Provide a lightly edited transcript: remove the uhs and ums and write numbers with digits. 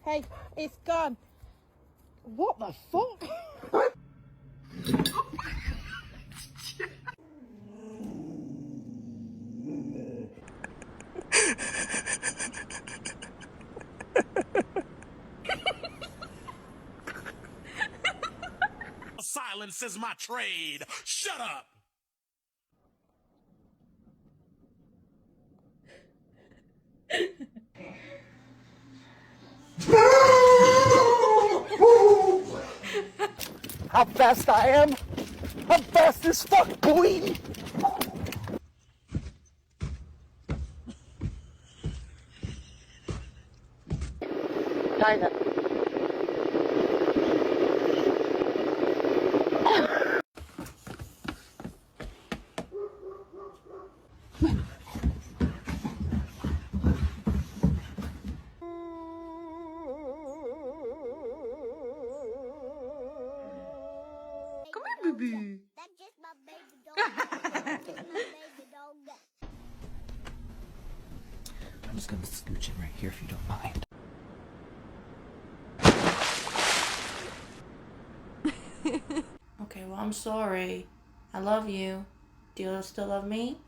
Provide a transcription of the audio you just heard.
hey, it's gone. What the fuck? Silence is my trade. Shut up. How fast I am? I'm fast as fuck, boy! China. Come here, baby. That's just my baby dog. That's just my baby dog. I'm just gonna scooch it right here if you don't mind. Okay, well, I'm sorry. I love you. Do you still love me?